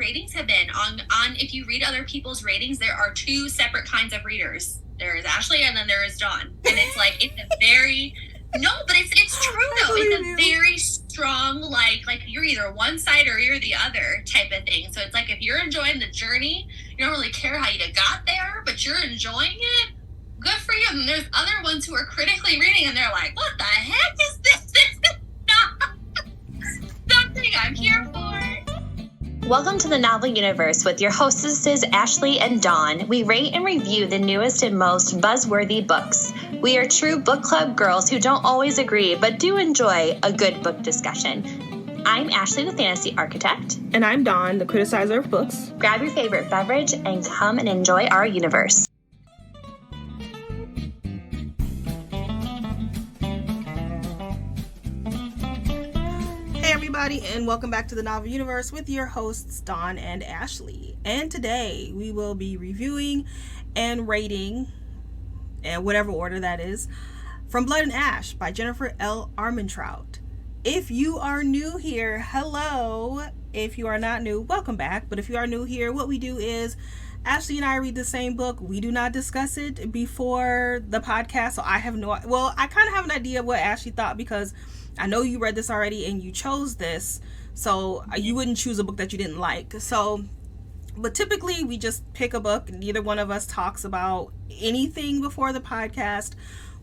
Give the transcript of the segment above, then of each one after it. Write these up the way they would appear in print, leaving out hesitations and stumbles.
ratings have been on if you read other people's ratings, there are two separate kinds of readers. There is Ashley and then there is Dawn. And it's like, it's a very, no, but it's true though. It's a very strong, like you're either one side or you're the other type of thing. So it's like, if you're enjoying the journey, you don't really care how you got there, but you're enjoying it, good for you. And there's other ones who are critically reading and they're like, what the heck is this? This is not something I'm here for. Welcome to the Novel Universe with your hostesses Ashley and Dawn. We rate and review the newest and most buzzworthy books. We are true book club girls who don't always agree, but do enjoy a good book discussion. I'm Ashley, the fantasy architect. And I'm Dawn, the criticizer of books. Grab your favorite beverage and come and enjoy our universe. Everybody, and welcome back to the Novel Universe with your hosts Dawn and Ashley. And today we will be reviewing and rating, in whatever order that is, From Blood and Ash by Jennifer L. Armentrout. If you are new here, hello. If you are not new, welcome back. But if you are new here, what we do is Ashley and I read the same book. We do not discuss it before the podcast, so I kind of have an idea of what Ashley thought because I know you read this already and you chose this, so you wouldn't choose a book that you didn't like. But typically we just pick a book. Neither one of us talks about anything before the podcast.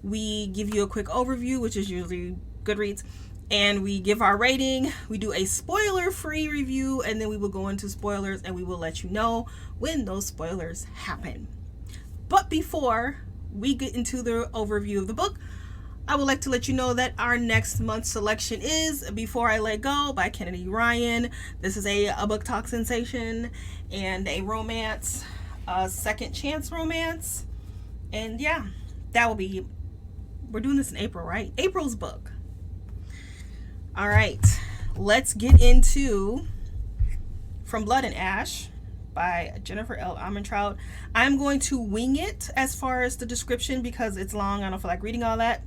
We give you a quick overview, which is usually Goodreads, and we give our rating. We do a spoiler-free review, and then we will go into spoilers, and we will let you know when those spoilers happen. But before we get into the overview of the book, I would like to let you know that our next month's selection is Before I Let Go by Kennedy Ryan. This is a book talk sensation and a romance, a second chance romance. And yeah, we're doing this in April, right? April's book. All right, let's get into From Blood and Ash by Jennifer L. Armentrout. I'm going to wing it as far as the description because it's long. I don't feel like reading all that.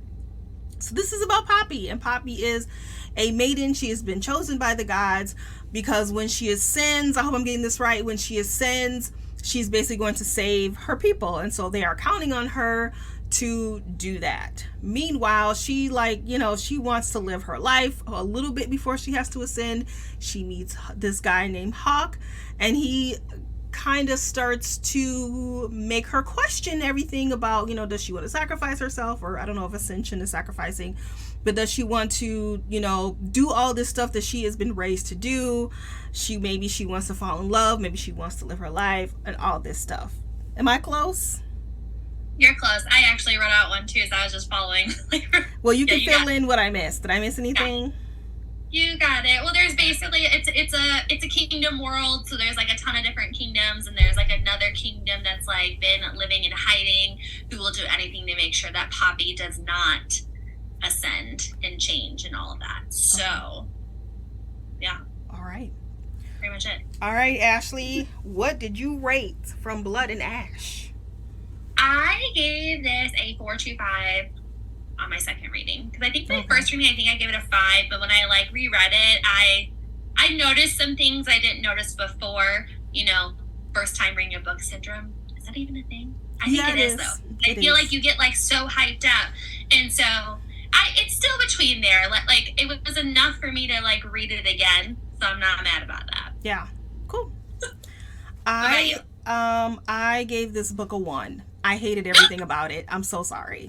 So this is about Poppy, and Poppy is a maiden. She has been chosen by the gods because when she ascends, I hope I'm getting this right, when she ascends, she's basically going to save her people, and so they are counting on her to do that. Meanwhile, she wants to live her life a little bit before she has to ascend. She meets this guy named Hawk, and he kind of starts to make her question everything about, does she want to sacrifice herself, or I don't know if ascension is sacrificing, but does she want to, do all this stuff that she has been raised to do? Maybe she wants to fall in love, maybe she wants to live her life, and all this stuff. Am I close? You're close. I actually wrote out one too, so I was just following. Well, you can fill in what I missed. Did I miss anything? Yeah. You got it. Well, there's basically it's a kingdom world, so there's like a ton of different kingdoms, and there's like another kingdom that's like been living in hiding, who will do anything to make sure that Poppy does not ascend and change and all of that. So, yeah. All right. Pretty much it. All right, Ashley, what did you rate From Blood and Ash? I gave this a 4.25. On my second reading, because I think for the first reading I gave it a 5, but when I reread it, I noticed some things I didn't notice before. First time reading a book syndrome. Is that even a thing? I think it is though. I feel like you get so hyped up, and so it's still between there. It was enough for me to read it again, so I'm not mad about that. Yeah, cool. I gave this book a 1. I hated everything about it. I'm so sorry.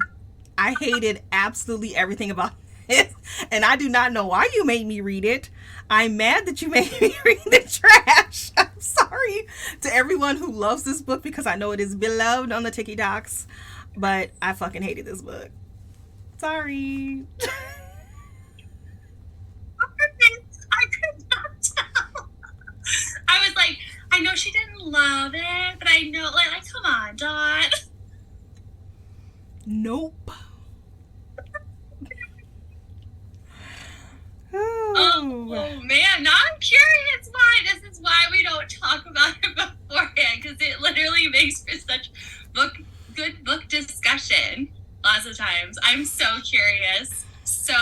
I hated absolutely everything about it, and I do not know why you made me read it. I'm mad that you made me read the trash. I'm sorry to everyone who loves this book because I know it is beloved on the TikToks, but I fucking hated this book. Sorry. I could not tell. I was like, I know she didn't love it, but I know, come on, Dawn. Nope. Oh man, now I'm curious why. This is why we don't talk about it beforehand, because it literally makes for such good book discussion lots of times. I'm so curious. So,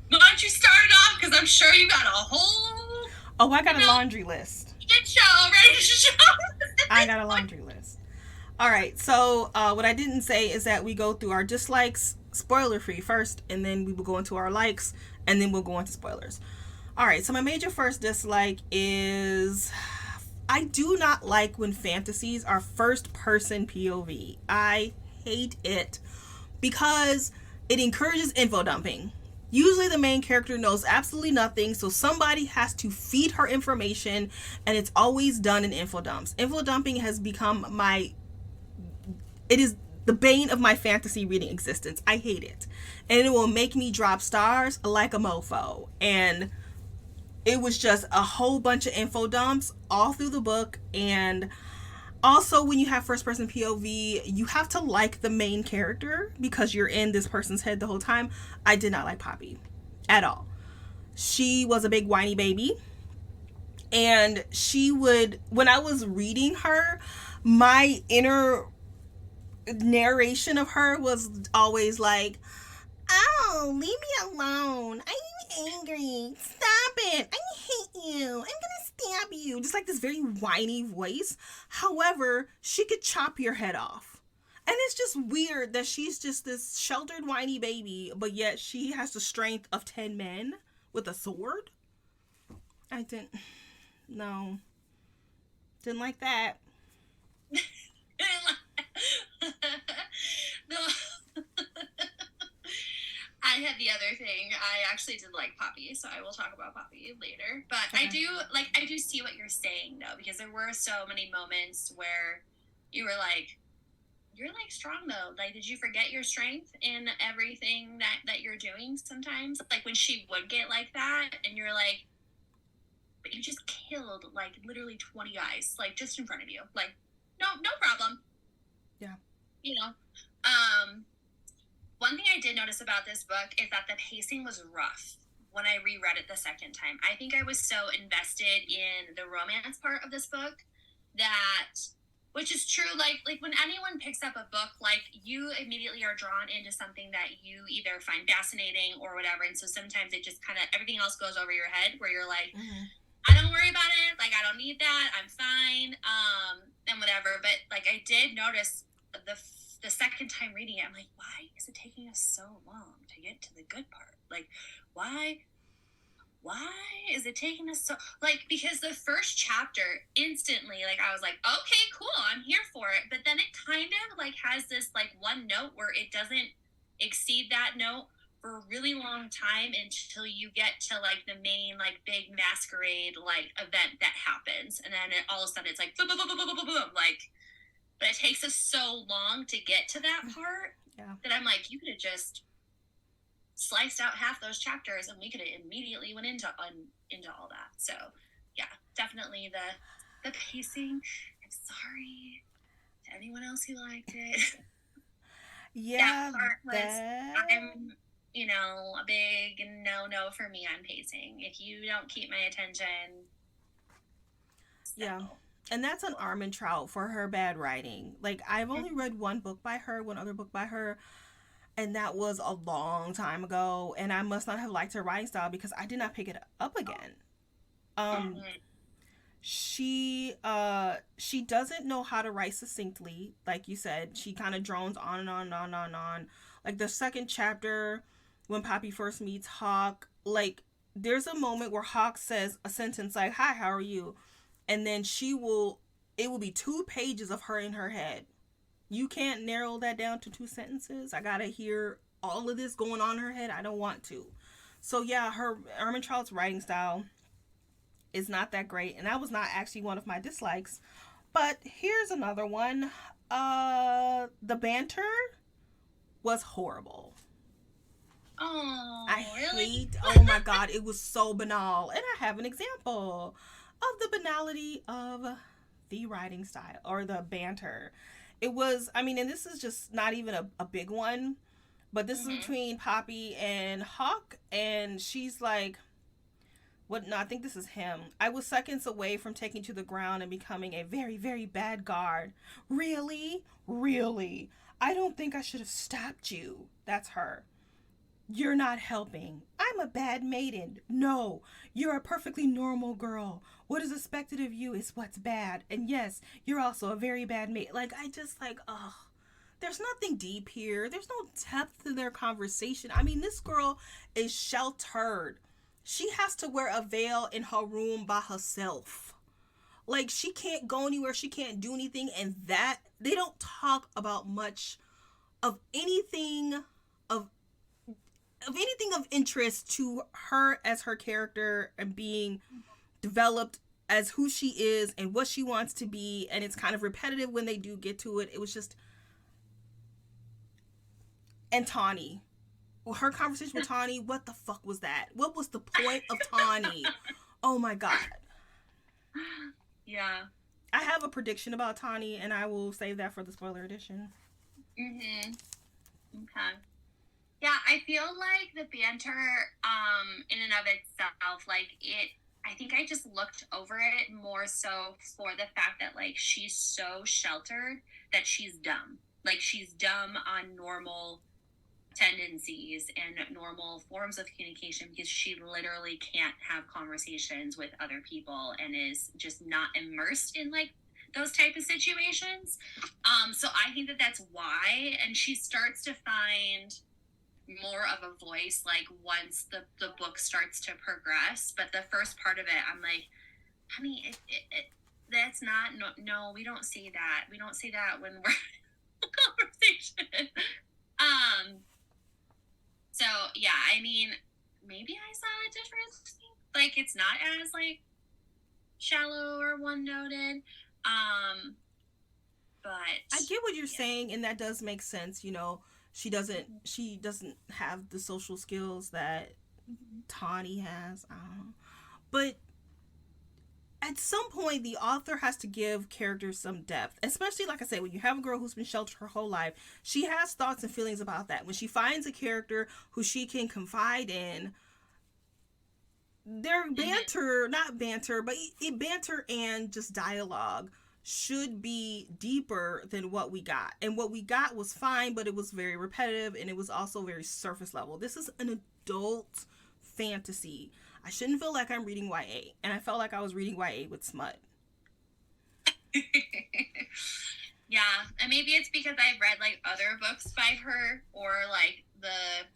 why don't you start it off, because I'm sure you got a whole Oh, I got a laundry list. Get show, ready to show. I got a laundry list. All right, so what I didn't say is that we go through our dislikes, spoiler free first, and then we will go into our likes, and then we'll go into spoilers. All right, so my major first dislike is I do not like when fantasies are first person POV. I hate it because it encourages info dumping. Usually the main character knows absolutely nothing, so somebody has to feed her information, and it's always done in info dumps. Info dumping has become it is the bane of my fantasy reading existence. I hate it. And it will make me drop stars like a mofo. And it was just a whole bunch of info dumps all through the book. And also, when you have first person POV, you have to like the main character because you're in this person's head the whole time. I did not like Poppy at all. She was a big whiny baby. And she would, when I was reading her, my inner narration of her was always like, oh, leave me alone. I'm angry. Stop it. I hate you. I'm gonna stab you. Just like this very whiny voice. However, she could chop your head off. And it's just weird that she's just this sheltered whiny baby, but yet she has the strength of 10 men with a sword. I didn't like that. No. I had the other thing. I actually did like Poppy, so I will talk about Poppy later. But okay. I do see what you're saying though, because there were so many moments where you were like, you're like strong though. Like, did you forget your strength in everything that you're doing sometimes? Like when she would get like that and you're like, but you just killed like literally 20 guys, like just in front of you. Like, no problem. Yeah. You know, one thing I did notice about this book is that the pacing was rough when I reread it the second time. I think I was so invested in the romance part of this book that, which is true, like when anyone picks up a book, like you immediately are drawn into something that you either find fascinating or whatever. And so sometimes it just kind of, everything else goes over your head where you're like, I don't worry about it. Like, I don't need that. I'm fine. And whatever. But like, I did notice the second time reading it, I'm like, why is it taking us so long to get to the good part? Like, why is it taking us so, like, because the first chapter instantly, like, I was like, okay, cool, I'm here for it. But then it kind of like has this like one note where it doesn't exceed that note for a really long time until you get to like the main like big masquerade like event that happens, and then all of a sudden it's like boom, boom, boom, boom, boom, boom, boom, like. But it takes us so long to get to that part that I'm like, you could have just sliced out half those chapters and we could have immediately went into all that. So yeah, definitely the pacing. I'm sorry to anyone else who liked it. Yeah, that part was, I'm, a big no for me on pacing. If you don't keep my attention. Yeah. And that's an Armentrout for her bad writing. Like, I've only read one other book by her, and that was a long time ago, and I must not have liked her writing style because I did not pick it up again. She doesn't know how to write succinctly, like you said. She kind of drones on and on and on and on. Like, the second chapter, when Poppy first meets Hawk, like, there's a moment where Hawk says a sentence like, "Hi, how are you?" And then it will be 2 pages of her in her head. You can't narrow that down to 2 sentences. I gotta hear all of this going on in her head. I don't want to. So yeah, her Armentrout's writing style is not that great. And that was not actually one of my dislikes. But here's another one. The banter was horrible. Oh, really? Oh my God, it was so banal. And I have an example of the banality of the writing style or the banter. It was, and this is just not even a big one, but this is between Poppy and Hawk, and she's like, I think this is him. "I was seconds away from taking to the ground and becoming a very, very bad guard. Really? Really? I don't think I should have stopped you." That's her. "You're not helping. I'm am a bad maiden. No, you're a perfectly normal girl. What is expected of you is what's bad. And yes, you're also a very bad maid. Like, I just like, ugh. There's nothing deep here. There's no depth to their conversation. I mean, this girl is sheltered. She has to wear a veil in her room by herself. Like, she can't go anywhere. She can't do anything. And that, they don't talk about much of anything of interest to her as her character and being developed as who she is and what she wants to be. And it's kind of repetitive when they do get to it. It was just... And Tawny. Her conversation with Tawny, what the fuck was that? What was the point of Tawny? Oh my god. Yeah. I have a prediction about Tawny, and I will save that for the spoiler edition. Okay. Yeah, I feel like the banter, in and of itself, like, I think I just looked over it more so for the fact that, like, she's so sheltered that she's dumb. Like, she's dumb on normal tendencies and normal forms of communication because she literally can't have conversations with other people and is just not immersed in, like, those type of situations. So I think that that's why. And she starts to find more of a voice, like, once the book starts to progress. But the first part of it, I'm like, honey, that's not, no, we don't see that. We don't see that when we're in a conversation. So yeah, I mean, maybe I saw a difference. Like, it's not as, like, shallow or one-noted. But I get what you're saying, and that does make sense. You know, she doesn't have the social skills that Tawny has. I don't know. But at some point, the author has to give characters some depth, especially, like I said, when you have a girl who's been sheltered her whole life. She has thoughts and feelings about that. When she finds a character who she can confide in, their banter, not banter, but banter and just dialogue should be deeper than what we got. And what we got was fine, but it was very repetitive, and it was also very surface level. This is an adult fantasy. I shouldn't feel like I'm reading YA, and I felt like I was reading YA with smut. Yeah, and maybe it's because I've read, like, other books by her, or, like, the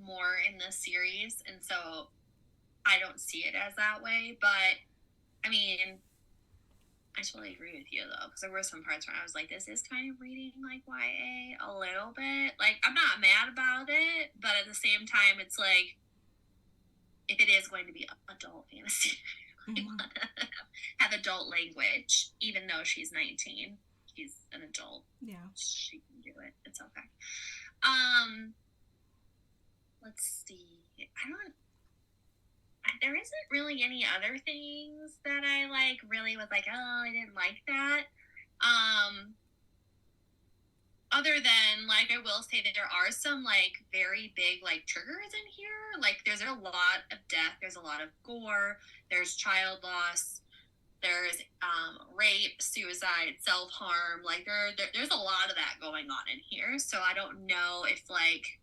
more in the series, and so I don't see it as that way. But I mean, I totally agree with you, though, because there were some parts where I was like, this is kind of reading like YA a little bit. Like, I'm not mad about it, but at the same time, it's like, if it is going to be adult fantasy, have adult language, even though she's 19. She's an adult. Yeah. She can do it. It's okay. Let's see. There isn't really any other things that I, like, really was like, oh, I didn't like that. Other than, like, I will say that there are some, like, very big, like, triggers in here. Like, there's a lot of death. There's a lot of gore. There's child loss. There's rape, suicide, self-harm. Like, there's a lot of that going on in here. So I don't know if, like,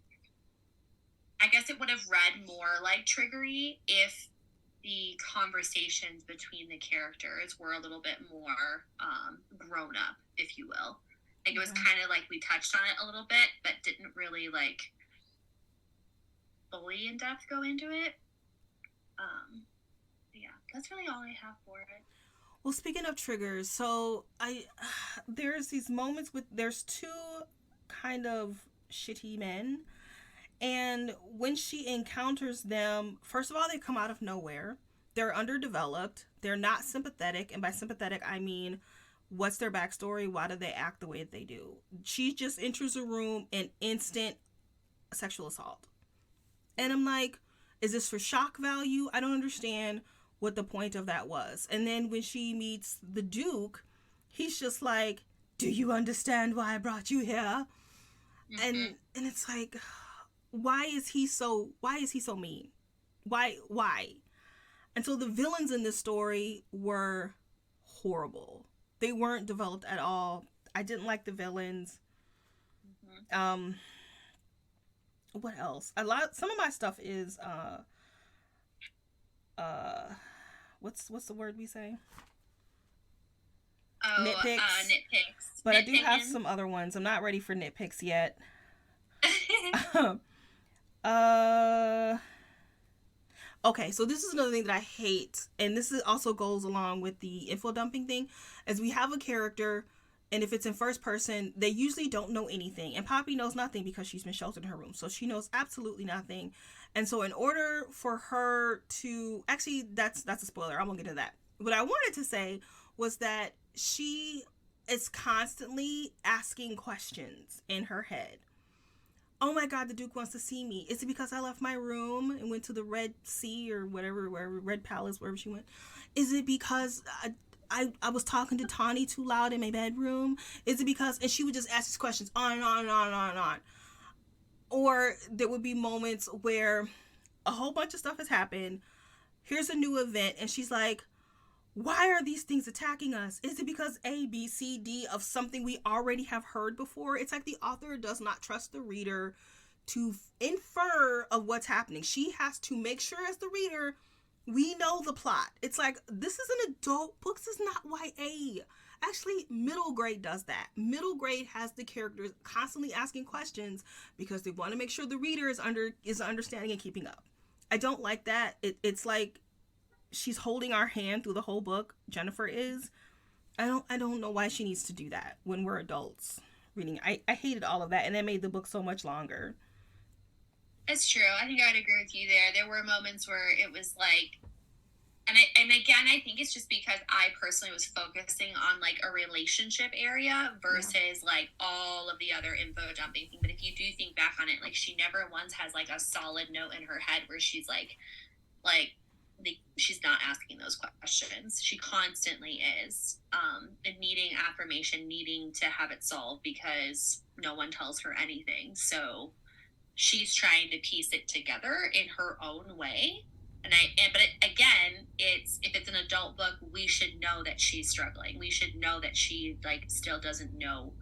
I guess it would have read more, like, triggery if the conversations between the characters were a little bit more grown up, if you will. Like, it was kind of like we touched on it a little bit, but didn't really, like, fully in depth go into it. Yeah, that's really all I have for it. Well, speaking of triggers, so there's these moments there's two kind of shitty men, and when she encounters them, first of all, they come out of nowhere. They're underdeveloped. They're not sympathetic, and by sympathetic, I mean, what's their backstory? Why do they act the way that they do? She just enters a room and instant sexual assault. And I'm like, is this for shock value? I don't understand what the point of that was. And then when she meets the Duke, he's just like, do you understand why I brought you here? And it's like, why is he so mean? Why? And so the villains in this story were horrible. They weren't developed at all. I didn't like the villains. what else? Some of my stuff is what's the word we say? Oh, Nitpicks. nitpicks. But I do have Nitpicking. some other ones. I'm not ready for nitpicks yet. uh Okay, so this is another thing that I hate, and also goes along with the info dumping thing, as we have a character, and if it's in first person, they usually don't know anything, and Poppy knows nothing because she's been sheltered in her room, so she knows absolutely nothing, and so in order for her to, actually, that's a spoiler, I won't get into that. What I wanted to say was that she is constantly asking questions in her head. Oh my God, the Duke wants to see me. Is it because I left my room and went to the Red Sea or whatever, wherever, Red Palace, wherever she went? Is it because I was talking to Tawny too loud in my bedroom? Is it because, and she would just ask these questions on and on and on and on and on. Or there would be moments where a whole bunch of stuff has happened. Here's a new event, and she's like, why are these things attacking us? Is it because A, B, C, D of something we already have heard before? It's like the author does not trust the reader to infer of what's happening. She has to make sure as the reader, we know the plot. It's like, this is an adult book. This is not YA. Actually, middle grade does that. Middle grade has the characters constantly asking questions because they want to make sure the reader is understanding and keeping up. I don't like that. It's like she's holding our hand through the whole book. Jennifer is. I don't know why she needs to do that when we're adults reading. I hated all of that, and that made the book so much longer. It's true. I think I'd agree with you there. There were moments where it was like, and again, I think it's just because I personally was focusing on like a relationship area versus like all of the other info dumping thing. But if you do think back on it, like she never once has like a solid note in her head where she's like she's not asking those questions. She constantly is and needing affirmation, needing to have it solved because no one tells her anything. So she's trying to piece it together in her own way. But again, if it's an adult book, we should know that she's struggling. We should know that she like still doesn't know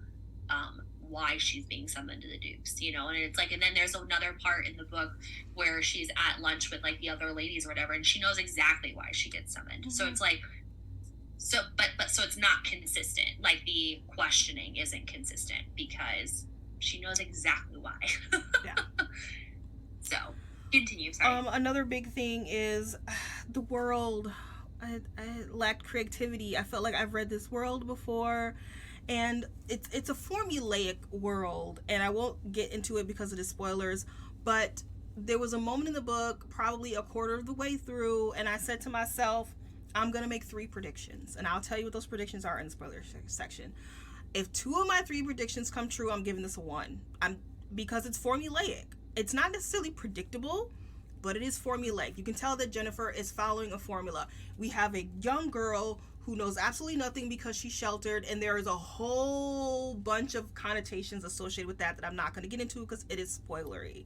why she's being summoned to the Dukes, you know. And it's like, and then there's another part in the book where she's at lunch with like the other ladies or whatever, and she knows exactly why she gets summoned. Mm-hmm. So it's like, so it's not consistent. Like the questioning isn't consistent because she knows exactly why. Yeah. So continue. Sorry. Another big thing is the world. I lacked creativity. I felt like I've read this world before, and it's a formulaic world, and I won't get into it because of the spoilers, but there was a moment in the book, probably a quarter of the way through, and I said to myself, I'm going to make 3 predictions, and I'll tell you what those predictions are in the spoiler section. If 2 of my 3 predictions come true, I'm giving this a 1. Because it's formulaic. It's not necessarily predictable, but it is formulaic. You can tell that Jennifer is following a formula. We have a young girl who knows absolutely nothing because she's sheltered, and there is a whole bunch of connotations associated with that I'm not going to get into because it is spoilery.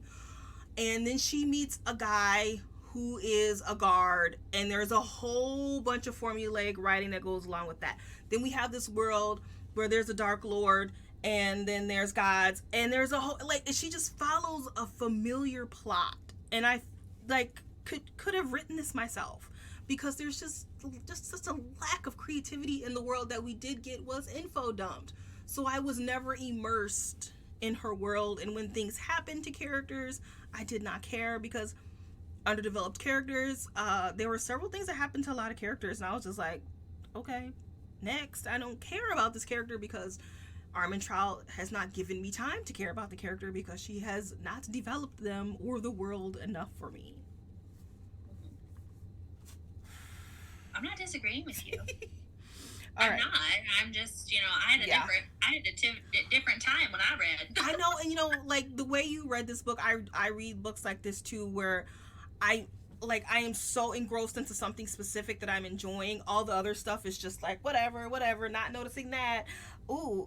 And then she meets a guy who is a guard, and there's a whole bunch of formulaic writing that goes along with that. Then we have this world where there's a Dark Lord, and then there's gods, and there's a whole, like, she just follows a familiar plot. And I like could have written this myself because there's just such a lack of creativity in the world that we did get was info dumped. So I was never immersed in her world, and when things happened to characters, I did not care because underdeveloped characters, there were several things that happened to a lot of characters, and I was just like, okay, next. I don't care about this character because Armentrout has not given me time to care about the character because she has not developed them or the world enough for me. I'm not disagreeing with you. I'm right. Not. I'm just, I had a different time when I read. I know, and like the way you read this book, I read books like this too, where I am so engrossed into something specific that I'm enjoying. All the other stuff is just like whatever, not noticing that. Ooh,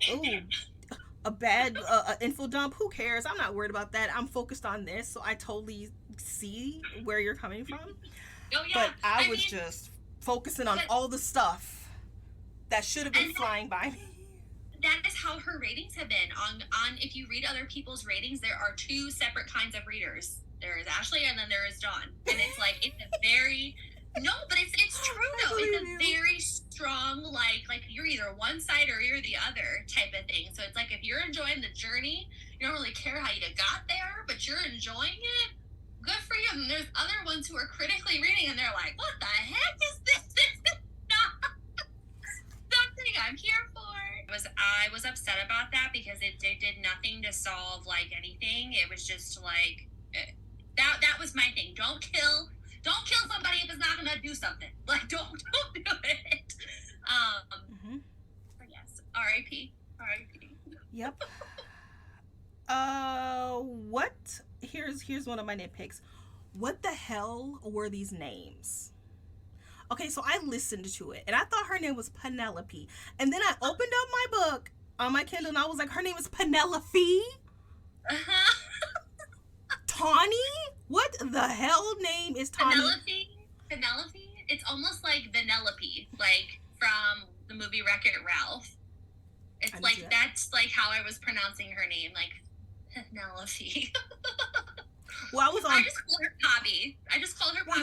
a bad info dump. Who cares? I'm not worried about that. I'm focused on this, so I totally see where you're coming from. Oh yeah. But I was just focusing on all the stuff that should have been flying by me. that is how her ratings have been on if you read other people's ratings, there are two separate kinds of readers. There is Ashley and then there is Dawn. And it's like it's a very no, but it's true though. It's a very strong like you're either one side or you're the other type of thing. So it's like if you're enjoying the journey, you don't really care how you got there, but you're enjoying it. Good for you. And there's other ones who are critically reading and they're like, what the heck is this? This is not something I'm here for. I was upset about that because it did nothing to solve like anything. It was just like that was my thing. Don't kill somebody if it's not gonna do something. Like don't do it. But yes, R.I.P. Yep. What? Here's one of my nitpicks. What the hell were these names? Okay, so I listened to it and I thought her name was Penelope, and then I opened up my book on my Kindle and I was like, her name is Penelope. Tawny? What the hell name is Tawny? Penelope. It's almost like Vanellope, like from the movie Wreck-It Ralph. It's like that's like how I was pronouncing her name, like Penelope. Well, I just called her Poppy.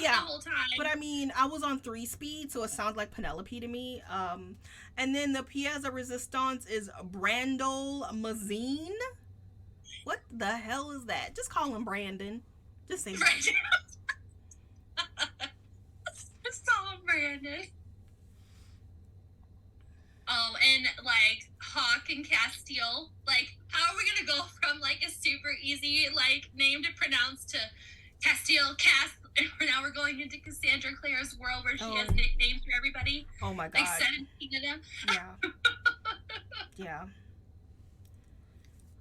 The whole time. But I mean, I was on 3-speed, so it sounds like Penelope to me. And then the pièce de résistance is Brandol Mazine. What the hell is that? Just call him Brandon. Just say Brandon. Just call him Brandon. Oh, and like Hawk and Castile. Like, how are we gonna go from like a super easy like name to pronounce to Castile, and now we're going into Cassandra Clare's world where she has nicknames for everybody. Oh my god. Like 17 of them. Yeah. Yeah.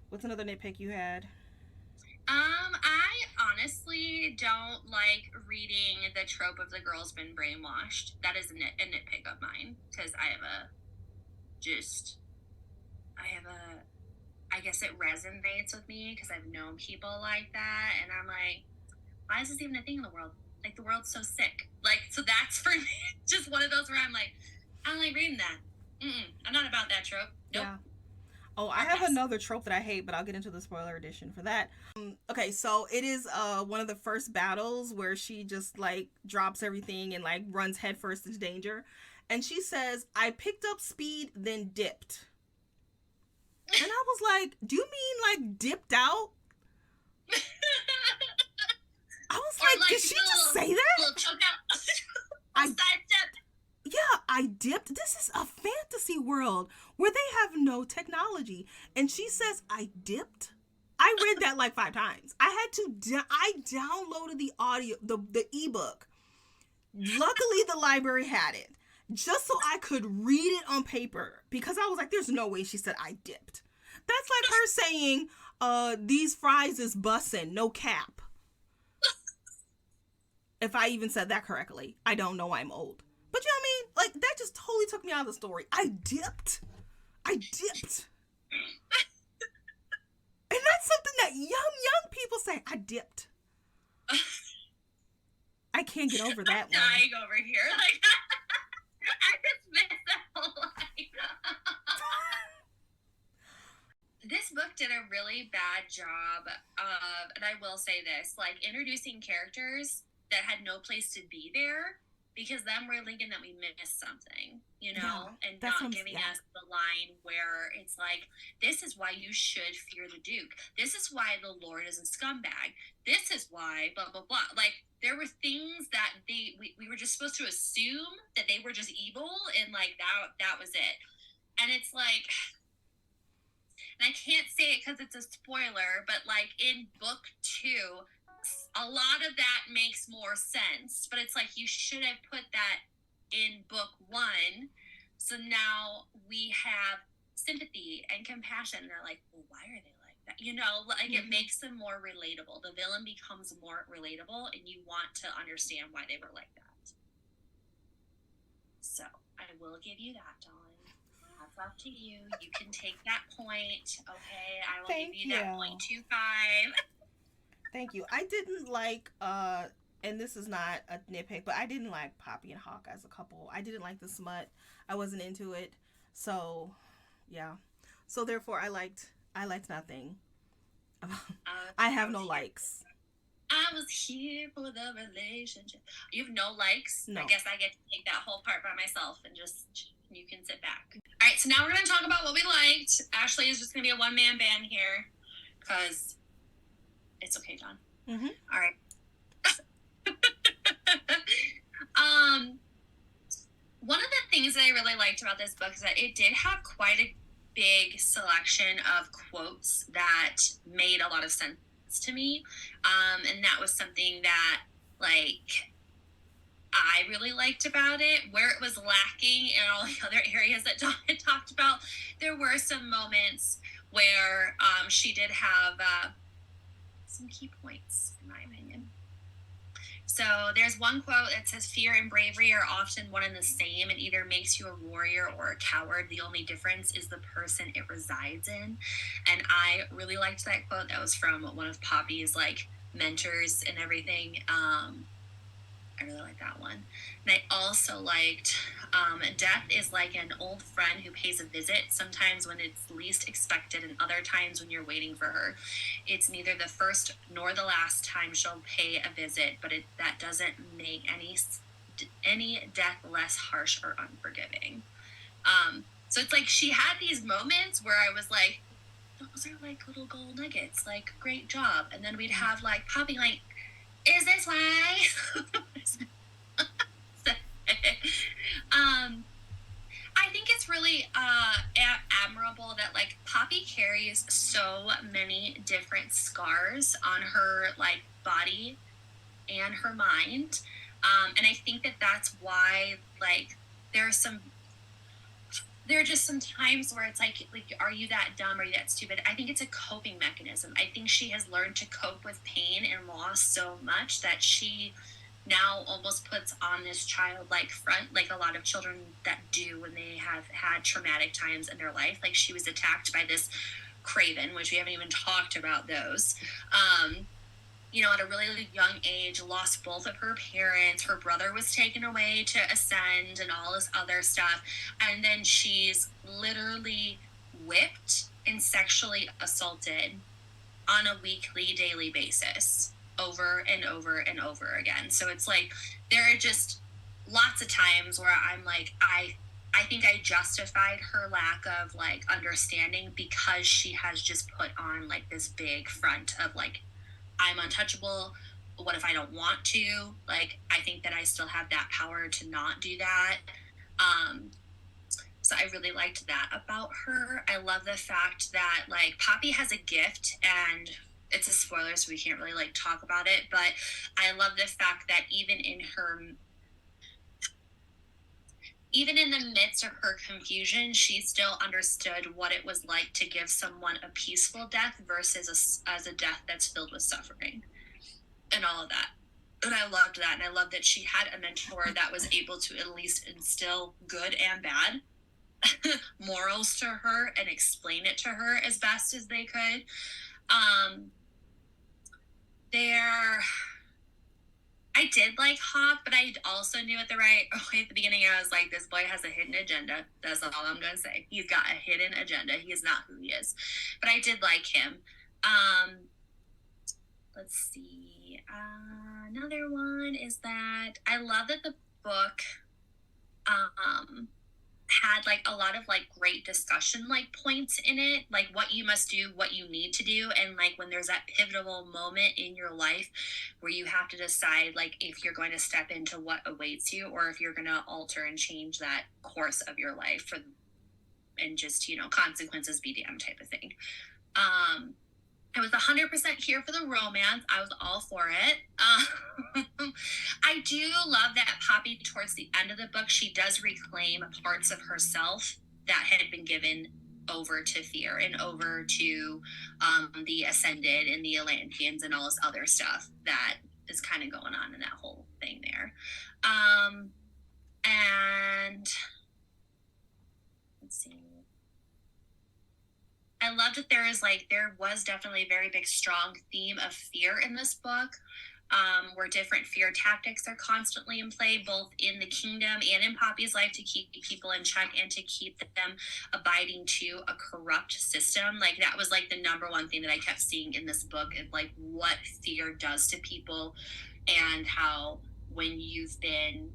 What's another nitpick you had? I honestly don't like reading the trope of the girl's been brainwashed. That is a nitpick of mine because I guess it resonates with me because I've known people like that, and I'm like, why is this even a thing in the world? Like, the world's so sick. Like, so that's for me just one of those where I'm like, I don't like reading that. I'm not about that trope. Nope. Yeah. Oh, I have another trope that I hate, but I'll get into the spoiler edition for that. Okay, so it is one of the first battles where she just like drops everything and like runs headfirst into danger. And she says, I picked up speed, then dipped. And I was like, do you mean like dipped out? I was like, did she just say that? Yeah, I dipped. This is a fantasy world where they have no technology. And she says, I dipped. I read that like 5 times. I downloaded the audio, the ebook. Luckily, the library had it. Just so I could read it on paper. Because I was like, there's no way she said I dipped. That's like her saying, these fries is bussin', no cap. If I even said that correctly. I don't know, I'm old. But you know what I mean? Like, that just totally took me out of the story. I dipped. And that's something that young people say. I dipped. I can't get over that one. I'm dying over here. Like, I just missed that whole line. This book did a really bad job of, and I will say this, like, introducing characters that had no place to be there, because then we're thinking that we missed something, you know, and not giving us the line where it's like, this is why you should fear the Duke. This is why the Lord is a scumbag. This is why blah, blah, blah. Like, there were things that we were just supposed to assume that they were just evil, and like that was it. And it's like, and I can't say it because it's a spoiler, but like in book 2, a lot of that makes more sense, but it's like you should have put that in book 1. So now we have sympathy and compassion. They're like, well, why are they like that? You know, like it makes them more relatable. The villain becomes more relatable, and you want to understand why they were like that. So I will give you that, Dawn. That's up to you. You can take that point. Okay, I will give you that 0.25. Thank you. I didn't like, and this is not a nitpick, but I didn't like Poppy and Hawk as a couple. I didn't like the smut. I wasn't into it. So, yeah. So therefore, I liked nothing. I have no likes. I was here for the relationship. You have no likes? No. I guess I get to take that whole part by myself and just, you can sit back. All right, so now we're going to talk about what we liked. Ashley is just going to be a one-man band here because it's okay, John. Mm-hmm. All right. One of the things that I really liked about this book is that it did have quite a big selection of quotes that made a lot of sense to me. And that was something that, like, I really liked about it. Where it was lacking in all the other areas that Dawn had talked about, there were some moments where she did have some key points, in my opinion. So there's one quote that says, "Fear and bravery are often one and the same. It either makes you a warrior or a coward. The only difference is the person it resides in." And I really liked that quote. That was from one of Poppy's like mentors and everything. I really like that one. And I also liked death is like an old friend who pays a visit, sometimes when it's least expected and other times when you're waiting for her. It's neither the first nor the last time she'll pay a visit, but that doesn't make any death less harsh or unforgiving. So it's like she had these moments where I was like, those are like little gold nuggets, like, great job. And then we'd have like Poppy like, is this why? I think it's really admirable that like Poppy carries so many different scars on her like body and her mind, and I think that that's why like there are just some times where it's like, are you that dumb? Are you that stupid? I think it's a coping mechanism. I think she has learned to cope with pain and loss so much that she now almost puts on this childlike front, like a lot of children that do when they have had traumatic times in their life. Like she was attacked by this craven, which we haven't even talked about those. At a really young age, lost both of her parents. Her brother was taken away to ascend and all this other stuff. And then she's literally whipped and sexually assaulted on a weekly, daily basis over and over and over again. So it's like, there are just lots of times where I'm like, I think I justified her lack of like understanding because she has just put on like this big front of like, I'm untouchable. What if I don't want to? Like, I think that I still have that power to not do that. So I really liked that about her. I love the fact that like Poppy has a gift, and it's a spoiler, so we can't really like talk about it. But I love the fact that even in the midst of her confusion, she still understood what it was like to give someone a peaceful death versus as a death that's filled with suffering and all of that. And I loved that. And I loved that she had a mentor that was able to at least instill good and bad morals to her and explain it to her as best as they could. I did like Hawk, but I also knew at the beginning, I was like, this boy has a hidden agenda. That's all I'm going to say. He's got a hidden agenda. He is not who he is. But I did like him. Let's see. Another one is that I love that the book had like a lot of like great discussion like points in it, like what you must do, what you need to do, and like when there's that pivotal moment in your life where you have to decide like if you're going to step into what awaits you or if you're going to alter and change that course of your life and just consequences be damned type of thing. I was 100% here for the romance. I was all for it. I do love that Poppy, towards the end of the book, she does reclaim parts of herself that had been given over to fear and over to the Ascended and the Atlanteans and all this other stuff that is kind of going on in that whole thing there. And let's see. I loved that there was definitely a very big, strong theme of fear in this book, where different fear tactics are constantly in play, both in the kingdom system and in Poppy's life to keep people in check and to keep them abiding to a corrupt system. Like that was like the number one thing that I kept seeing in this book, is like what fear does to people, and how when you've been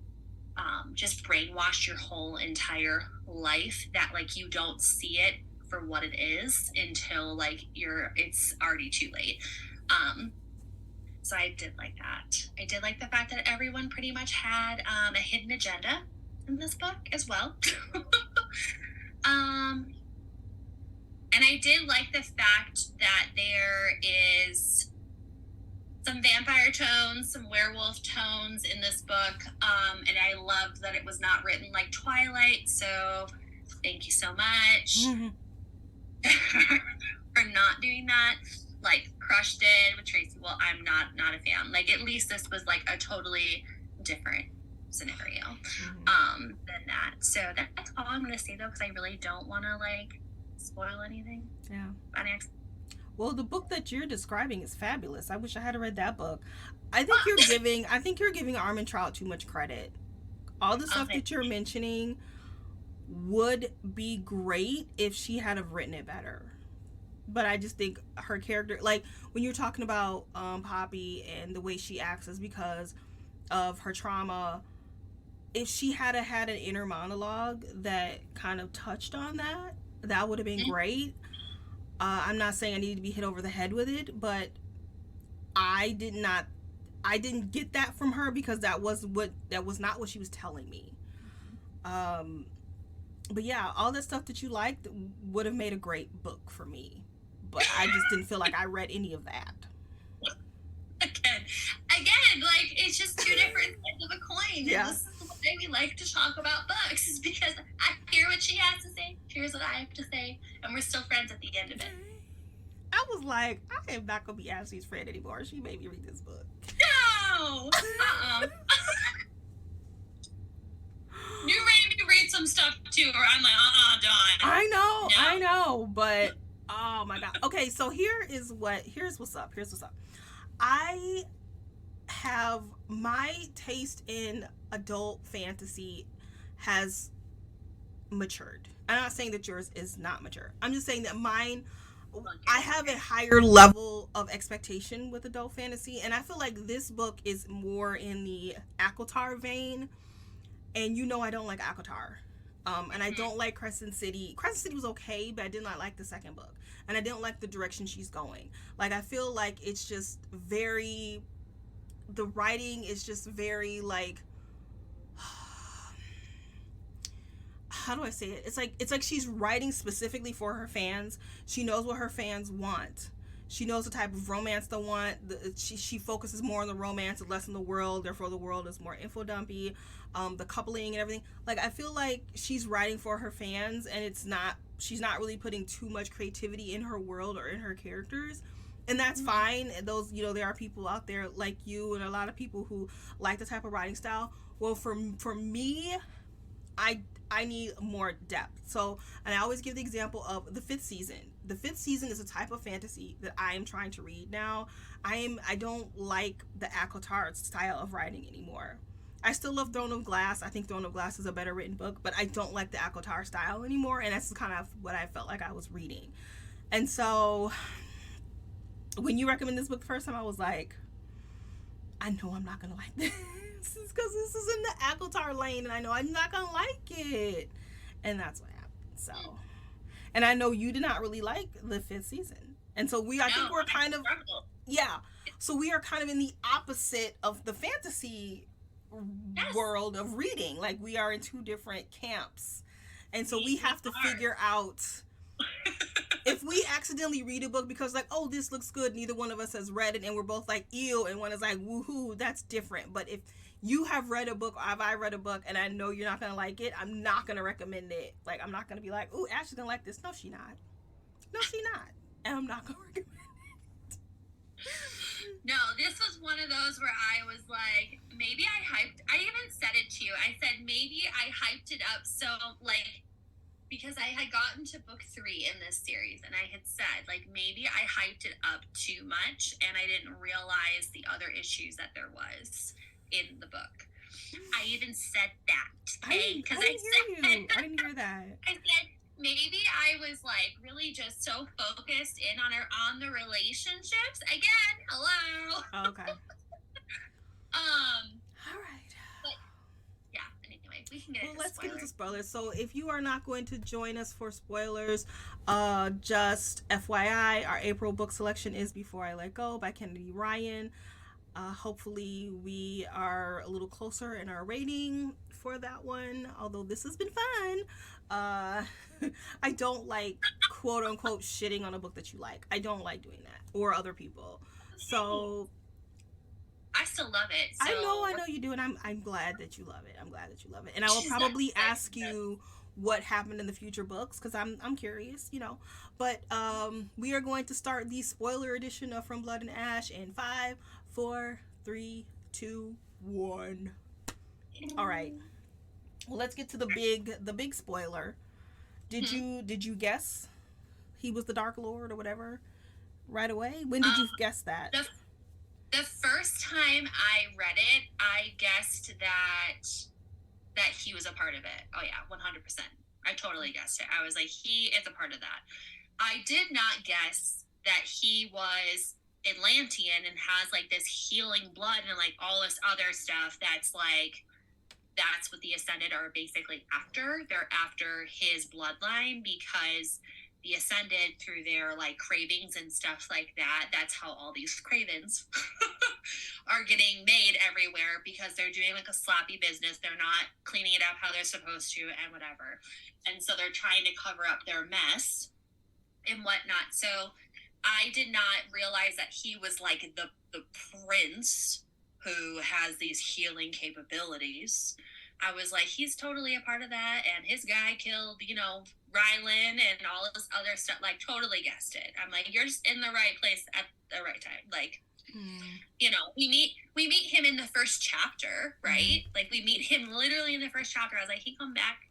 just brainwashed your whole entire life, that like you don't see it for what it is until like it's already too late. So I did like that. I did like the fact that everyone pretty much had a hidden agenda in this book as well. And I did like the fact that there is some vampire tones, some werewolf tones in this book. And I loved that it was not written like Twilight. So thank you so much for not doing that. Like Crushed did with Tracy. Well, I'm not a fan. Like at least this was like a totally different scenario than that. So that's all I'm gonna say though, because I really don't want to like spoil anything. Yeah. Well, the book that you're describing is fabulous. I wish I had read that book. I think you're giving Armentrout too much credit. All the stuff that you're mentioning would be great if she had have written it better. But I just think her character, like when you're talking about Poppy and the way she acts is because of her trauma, if she had had an inner monologue that kind of touched on that, that would have been great. I'm not saying I need to be hit over the head with it, but I didn't get that from her because that was not what she was telling me. But yeah, all that stuff that you liked would have made a great book for me. But I just didn't feel like I read any of that. Again, like it's just two different sides of a coin. Yeah. And this is why we like to talk about books, is because I hear what she has to say, here's what I have to say, and we're still friends at the end of it. I was like, I am not gonna be Ashley's friend anymore. She made me read this book. No! You made me read some stuff too, or I'm like, Dawn. I know, but oh my god. Okay, so here's what's up. I have my taste in adult fantasy has matured. I'm not saying that yours is not mature. I'm just saying that mine, I have a higher level of expectation with adult fantasy, and I feel like this book is more in the ACOTAR vein. And you know I don't like ACOTAR. And I don't like Crescent City. Crescent City was okay, but I did not like the second book. And I didn't like the direction she's going. Like, I feel like it's just very... The writing is just very, like... How do I say it? It's like she's writing specifically for her fans. She knows what her fans want. She knows the type of romance they want. She focuses more on the romance and less on the world. Therefore, the world is more info dumpy. The coupling and everything. Like, I feel like she's writing for her fans, and she's not really putting too much creativity in her world or in her characters. And that's fine. Those, there are people out there like you and a lot of people who like the type of writing style. Well, for me, I need more depth. So, and I always give the example of the 5th season. The 5th season is a type of fantasy that I am trying to read now. I don't like the ACOTAR style of writing anymore. I still love Throne of Glass. I think Throne of Glass is a better written book, but I don't like the ACOTAR style anymore, and that's kind of what I felt like I was reading. And so, when you recommended this book the first time, I was like, I know I'm not going to like this. Because this is in the ACOTAR lane, and I know I'm not gonna like it, and that's what happened. So, and I know you did not really like the 5th season, and so I think we're kind of, yeah. So we are kind of in the opposite of the fantasy world of reading. Like, we are in two different camps, and so we have to figure out. If we accidentally read a book because, like, oh, this looks good, neither one of us has read it, and we're both like, ew, and one is like, woohoo, that's different. But if you have read a book, or have I read a book, and I know you're not going to like it, I'm not going to recommend it. Like, I'm not going to be like, ooh, Ashley's going to like this. No, she not. And I'm not going to recommend it. No, this was one of those where I was like, maybe I even said it to you. I said, maybe I hyped it up so, like, because I had gotten to book 3 in this series, and I had said, like, maybe I hyped it up too much, and I didn't realize the other issues that there was in the book. I even said that, okay? I Because didn't hear you. I didn't hear that. I said maybe I was like really just so focused in on the relationships. Again, hello. Oh, okay. Um, All right. but yeah. Anyway, we can get Well, into let's get into spoilers. spoilers. So, if you are not going to join us for spoilers, just FYI, our April book selection is Before I Let Go by Kennedy Ryan. Hopefully, we are a little closer in our rating for that one. Although this has been fun, I don't like quote unquote shitting on a book that you like. I don't like doing that, or other people. So I still love it. So I know you do, and I'm glad that you love it. I'm glad that you love it, and I will yes, probably ask you what happened in the future books because I'm curious, you know. But we are going to start the spoiler edition of From Blood and Ash in 5, 4, 3, 2, 1. All right. Well, let's get to the big spoiler. Did you guess he was the Dark Lord or whatever right away? When did you guess that? The first time I read it, I guessed that he was a part of it. Oh yeah, 100%. I totally guessed it. I was like, he is a part of that. I did not guess that he was Atlantean and has like this healing blood and like all this other stuff that's like that's what the Ascended are basically after. They're after his bloodline because the Ascended, through their like cravings and stuff like that, that's how all these cravens are getting made everywhere because they're doing like a sloppy business. They're not cleaning it up how they're supposed to and whatever. And so they're trying to cover up their mess and whatnot. So I did not realize that he was like the prince who has these healing capabilities. I was like, he's totally a part of that, and his guy killed, you know, Rylan and all of this other stuff. Like, totally guessed it. I'm like, you're just in the right place at the right time. Like, you know, we meet him in the first chapter, right? Like, we meet him literally in the first chapter. I was like, he coming back,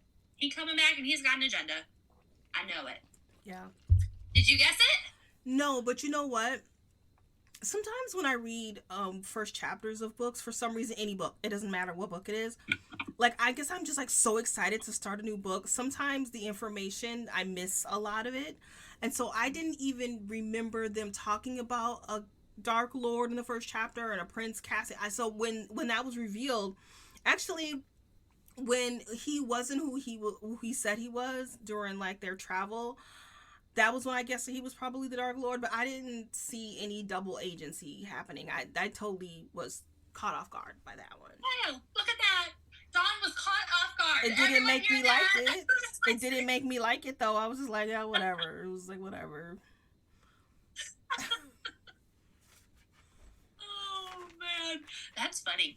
and he's got an agenda. I know it. Yeah. Did you guess it? No, but you know what? Sometimes when I read first chapters of books, for some reason, any book, it doesn't matter what book it is, like I guess I'm just like so excited to start a new book. Sometimes the information, I miss a lot of it, and so I didn't even remember them talking about a Dark Lord in the first chapter and a Prince Cassian. So when that was revealed, actually, when he wasn't who he said he was during like their travel, that was when I guessed he was probably the Dark Lord, but I didn't see any double agency happening. I totally was caught off guard by that one. Wow, look at that. Dawn was caught off guard. It didn't make me like it. It didn't make me like it though. I was just like, yeah, whatever. It was like whatever. Oh man, that's funny.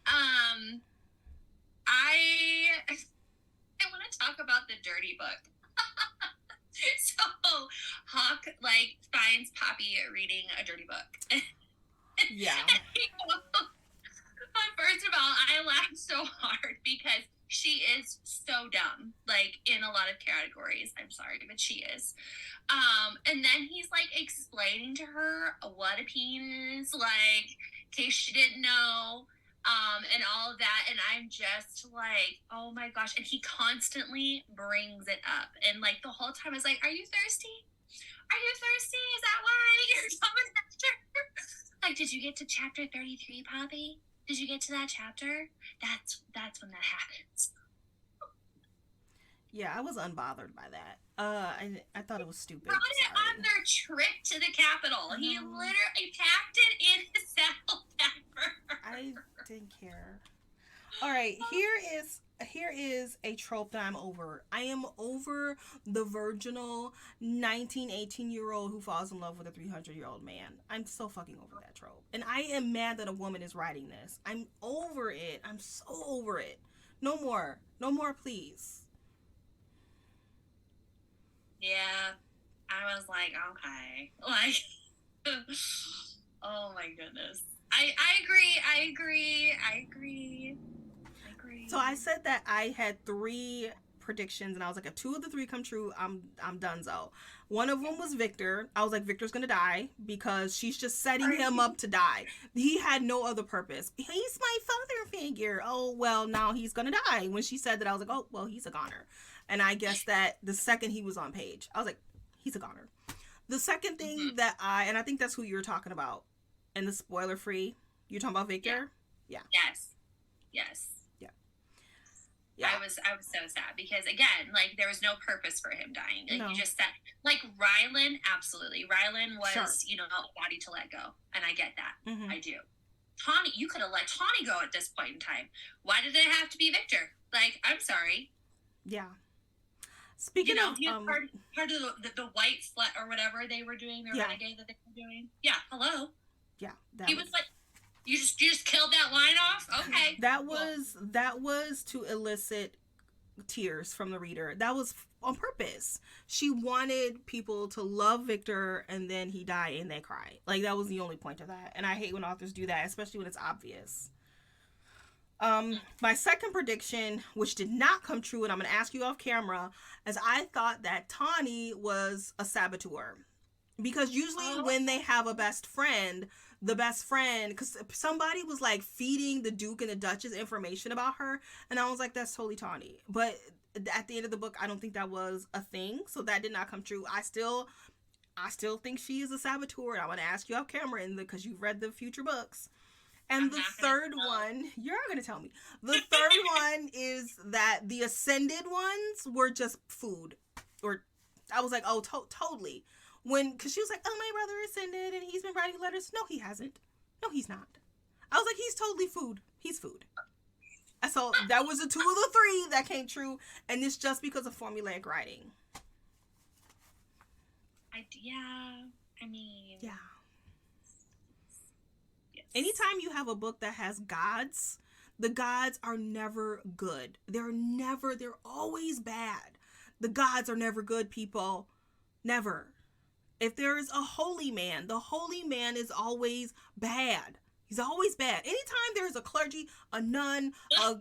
I want to talk about the dirty book. So Hawk like finds Poppy reading a dirty book. Yeah. First of all, I laughed so hard because she is so dumb, like in a lot of categories. I'm sorry, but she is. And then he's like explaining to her what a peen is, like, in case she didn't know, and all of that. And I'm just like, oh my gosh. And he constantly brings it up. And like the whole time I was like, are you thirsty? Are you thirsty? Is that why you're coming after? Like, did you get to chapter 33, Poppy? Did you get to that chapter? That's when that happens. Yeah, I was unbothered by that. I thought it was stupid. Brought it on their trip to the Capitol. He literally packed it in his saddleback. I didn't care. All right, here is a trope that I'm over. I am over the virginal 19, 18-year-old who falls in love with a 300-year-old man. I'm so fucking over that trope. And I am mad that a woman is writing this. I'm over it. I'm so over it. No more. No more, please. Yeah, I was like, okay. Like, oh my goodness. I agree. So I said that I had 3 predictions, and I was like, if 2 of the 3 come true, I'm donezo. One of them was Victor. I was like, Victor's gonna die because she's just setting him up to die. He had no other purpose. He's my father figure. Oh well, now he's gonna die. When she said that, I was like, oh well, he's a goner. And I guess that the second he was on page, I was like, he's a goner. The second thing that and I think that's who you were talking about, and the spoiler free. You're talking about Victor? Yeah. Yes. Yeah. I was so sad because, again, like, there was no purpose for him dying. Like, you just said, like, Rylan, absolutely. Rylan was, you know, a body to let go. And I get that. I do. Tawny, you could have let Tawny go at this point in time. Why did it have to be Victor? Like, I'm sorry. Yeah. Speaking of, he was part of the white slut or whatever they were doing, their renegade that they were doing. Yeah, hello. Yeah. He was like, you just killed that line off? Okay. That was to elicit tears from the reader. That was on purpose. She wanted people to love Victor, and then he died and they cry. Like, that was the only point of that. And I hate when authors do that, especially when it's obvious. My second prediction, which did not come true, and I'm going to ask you off camera, is I thought that Tawny was a saboteur. Because usually when they have a best friend, the best friend, because somebody was like feeding the Duke and the Duchess information about her, and I was like, that's totally Tawny. But at the end of the book, I don't think that was a thing, so that did not come true. I still think she is a saboteur. I want to ask you off camera, because you've read the future books. And the third one, you're not going to tell me. The third one is that the Ascended ones were just food. Or I was like, oh, totally. Because she was like, oh, my brother ascended and he's been writing letters. No, he hasn't. No, he's not. I was like, he's totally food. He's food. And so that was the 2 of the 3 that came true. And it's just because of formulaic writing. Yeah. Yes. Anytime you have a book that has gods, the gods are never good. They're always bad. The gods are never good, people. Never. If there is a holy man, the holy man is always bad. He's always bad. Anytime there's a clergy, a nun, a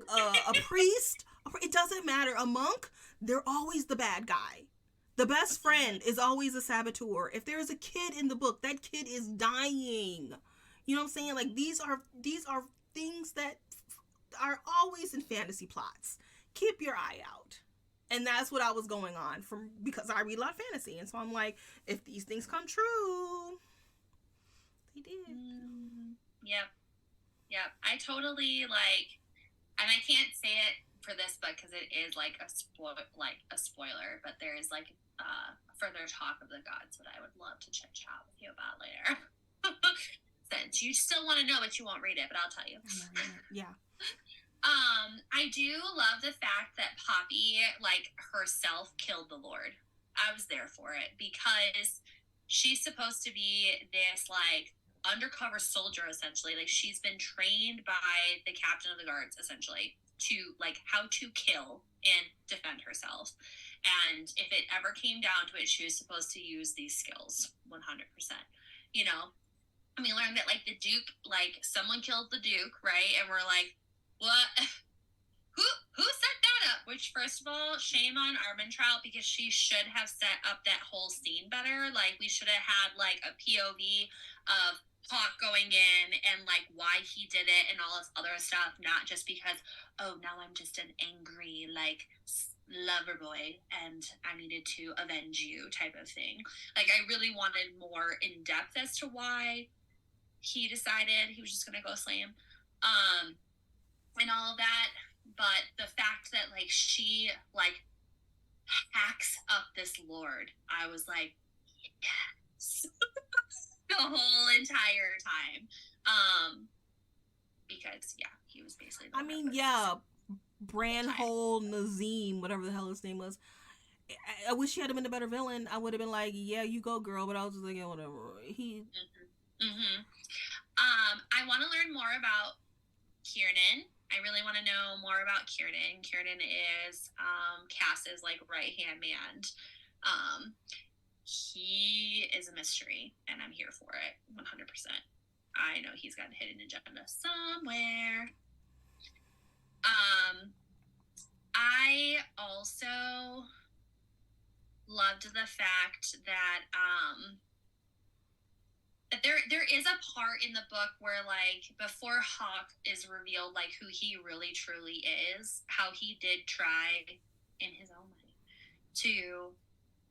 priest, it doesn't matter, a monk, they're always the bad guy. The best friend is always a saboteur. If there's a kid in the book, that kid is dying. You know what I'm saying? Like, these are things that are always in fantasy plots. Keep your eye out. And that's what I was going on because I read a lot of fantasy. And so I'm like, if these things come true, they did. Yep. I totally and I can't say it for this book because it is like a spoiler, but there is like further talk of the gods that I would love to chit chat with you about later. Since you still want to know, but you won't read it, but I'll tell you. Yeah. I do love the fact that Poppy, herself killed the Lord. I was there for it because she's supposed to be this, undercover soldier, essentially. Like, she's been trained by the captain of the guards, essentially, to, how to kill and defend herself. And if it ever came down to it, she was supposed to use these skills 100%. You know? And we learned that, the Duke, someone killed the Duke, right? And we're like, what? Who set that up? Which, first of all, shame on Armentrout, because she should have set up that whole scene better. We should have had, a POV of Hawk going in and, why he did it and all this other stuff, not just because, oh, now I'm just an angry, lover boy and I needed to avenge you type of thing. I really wanted more in depth as to why he decided he was just going to go slay him. And all of that. But the fact that, she, hacks up this Lord, I was like, yes. The whole entire time. Because, yeah, he was basically Branhole Nazim, whatever the hell his name was. I wish he had been a better villain. I would have been like, yeah, you go, girl. But I was just like, yeah, whatever. I want to learn more about Kiernan. I really want to know more about Kiernan. Kiernan is Cass's right-hand man. He is a mystery, and I'm here for it 100%. I know he's got a hidden agenda somewhere. I also also loved the fact that that there is a part in the book where, like, before Hawk is revealed, like, who he really truly is, how he did try in his own way to,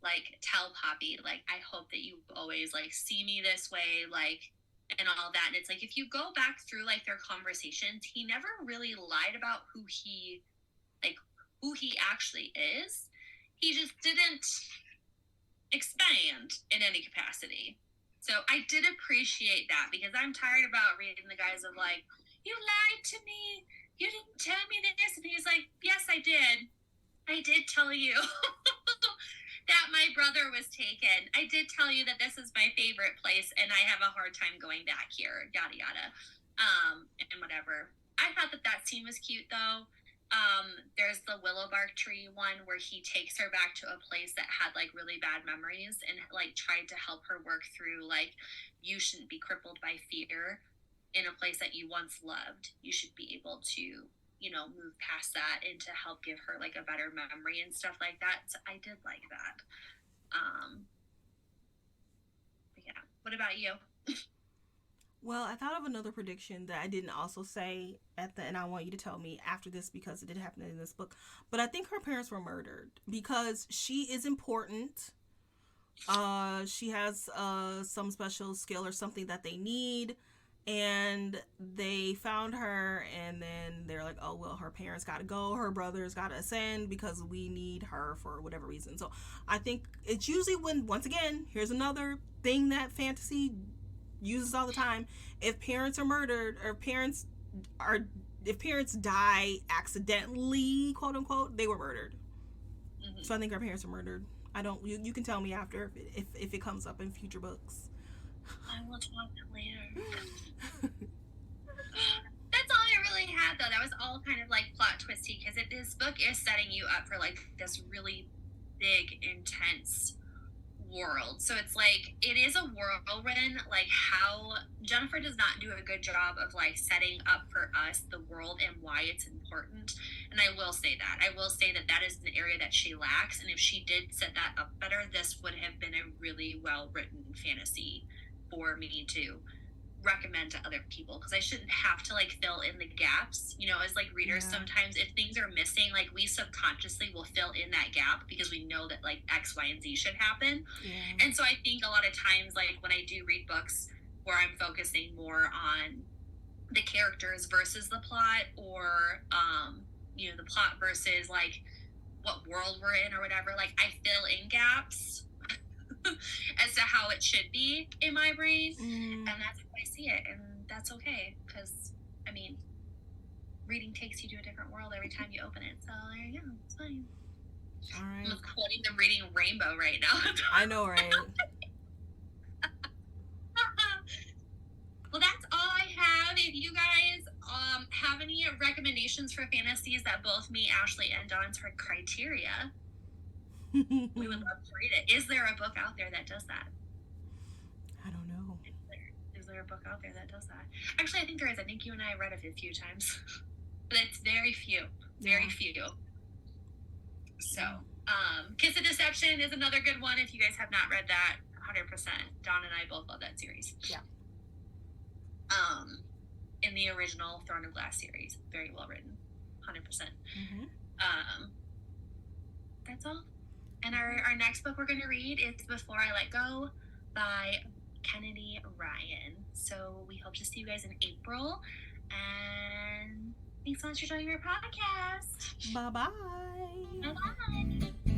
like, tell Poppy, like, I hope that you always, like, see me this way, like, and all that. And it's like, if you go back through, like, their conversations, he never really lied about who he actually is. He just didn't expand in any capacity. So I did appreciate that, because I'm tired about reading the guys of, like, you lied to me, you didn't tell me this. And he's like, yes, I did tell you that my brother was taken. I did tell you that this is my favorite place and I have a hard time going back here, yada yada, and whatever. I thought that scene was cute, though. There's the willow bark tree one where he takes her back to a place that had, like, really bad memories and, like, tried to help her work through, like, you shouldn't be crippled by fear in a place that you once loved. You should be able to, you know, move past that and to help give her, like, a better memory and stuff like that. So I did like that. But yeah. What about you? Well, I thought of another prediction that I didn't also say and I want you to tell me after this, because it did happen in this book. But I think her parents were murdered because she is important. She has some special skill or something that they need, and they found her, and then they're like, oh, well, her parents got to go, her brothers got to ascend because we need her for whatever reason. So I think it's usually when, once again, here's another thing that fantasy uses all the time. If parents are murdered, or if parents die accidentally, quote unquote, they were murdered. Mm-hmm. So I think our parents are murdered. You can tell me after if it comes up in future books. I will talk later. That's all I really had, though. That was all kind of, like, plot twisty, because this book is setting you up for, like, this really big, intense world. So it's like, it is a whirlwind. Like, how Jennifer does not do a good job of, like, setting up for us the world and why it's important. And I will say that is an area that she lacks, and if she did set that up better, this would have been a really well written fantasy for me to recommend to other people, because I shouldn't have to, like, fill in the gaps, you know, as, like, readers. Sometimes if things are missing, like, we subconsciously will fill in that gap because we know that, like, X, Y, and Z should happen. And so I think a lot of times, like, when I do read books where I'm focusing more on the characters versus the plot, or you know, the plot versus, like, what world we're in or whatever, like, I fill in gaps as to how it should be in my brain, and that's how I see it, and that's okay, because, I mean, reading takes you to a different world every time you open it, so there you go, it's fine. All right. I'm quoting the Reading Rainbow right now. I know, right? Well, that's all I have. If you guys have any recommendations for fantasies that both me, Ashley, and Dawn's criteria, we would love to read it. Is there a book out there that does that? I don't know. Is there a book out there that does that? Actually, I think there is. I think you and I read it a few times. But it's very few. Very few. So, Kiss of Deception is another good one. If you guys have not read that, 100%. Dawn and I both love that series. Yeah. In the original Throne of Glass series. Very well written. 100%. Mm-hmm. That's all. And our next book we're going to read is Before I Let Go by Kennedy Ryan. So we hope to see you guys in April. And thanks so much for joining our podcast. Bye-bye. Bye-bye.